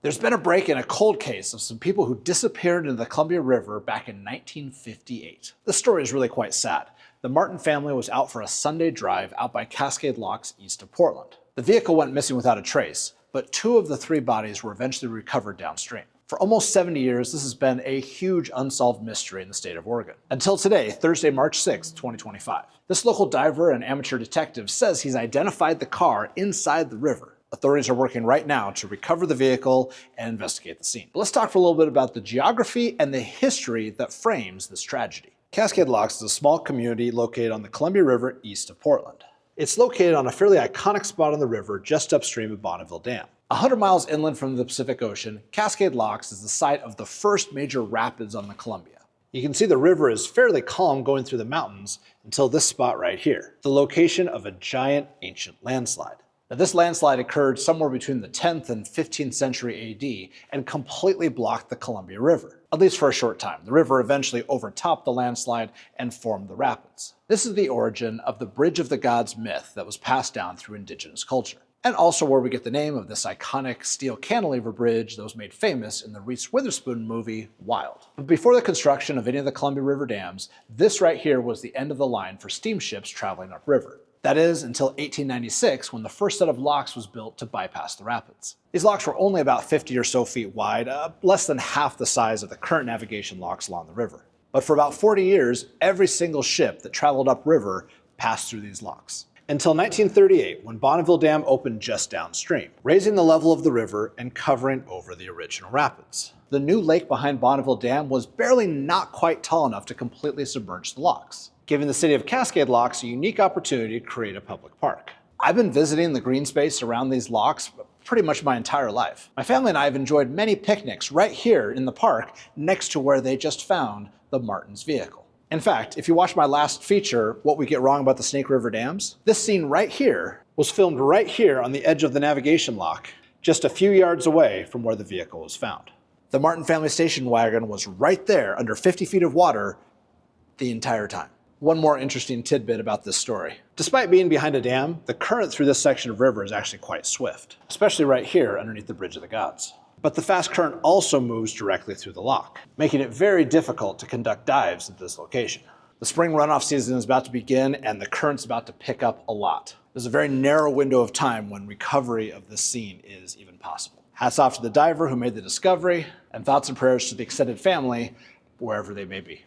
There's been a break in a cold case of some people who disappeared into the Columbia River back in 1958. The story is really quite sad. The Martin family was out for a Sunday drive out by Cascade Locks east of Portland. The vehicle went missing without a trace, but 2 of the 3 bodies were eventually recovered downstream. For almost 70 years, this has been a huge unsolved mystery in the state of Oregon. Until today, Thursday, March 6, 2025. This local diver and amateur detective says he's identified the car inside the river. Authorities are working right now to recover the vehicle and investigate the scene. But let's talk for a little bit about the geography and the history that frames this tragedy. Cascade Locks is a small community located on the Columbia River east of Portland. It's located on a fairly iconic spot on the river just upstream of Bonneville Dam. 100 miles inland from the Pacific Ocean, Cascade Locks is the site of the first major rapids on the Columbia. You can see the river is fairly calm going through the mountains until this spot right here, the location of a giant ancient landslide. Now, this landslide occurred somewhere between the 10th and 15th century AD and completely blocked the Columbia River, at least for a short time. The river eventually overtopped the landslide and formed the rapids. This is the origin of the Bridge of the Gods myth that was passed down through indigenous culture, and also where we get the name of this iconic steel cantilever bridge that was made famous in the Reese Witherspoon movie Wild. But before the construction of any of the Columbia River dams, this right here was the end of the line for steamships traveling upriver. That is, until 1896, when the first set of locks was built to bypass the rapids. These locks were only about 50 or so feet wide, less than half the size of the current navigation locks along the river. But for about 40 years, every single ship that traveled upriver passed through these locks. Until 1938, when Bonneville Dam opened just downstream, raising the level of the river and covering over the original rapids. The new lake behind Bonneville Dam was barely not quite tall enough to completely submerge the locks, giving the city of Cascade Locks a unique opportunity to create a public park. I've been visiting the green space around these locks pretty much my entire life. My family and I have enjoyed many picnics right here in the park next to where they just found the Martin's vehicle. In fact, if you watch my last feature, What We Get Wrong About the Snake River Dams, this scene right here was filmed right here on the edge of the navigation lock, just a few yards away from where the vehicle was found. The Martin family station wagon was right there under 50 feet of water the entire time. One more interesting tidbit about this story. Despite being behind a dam, the current through this section of river is actually quite swift, especially right here underneath the Bridge of the Gods. But the fast current also moves directly through the lock, making it very difficult to conduct dives at this location. The spring runoff season is about to begin and the current's about to pick up a lot. There's a very narrow window of time when recovery of this scene is even possible. Hats off to the diver who made the discovery, and thoughts and prayers to the extended family, wherever they may be.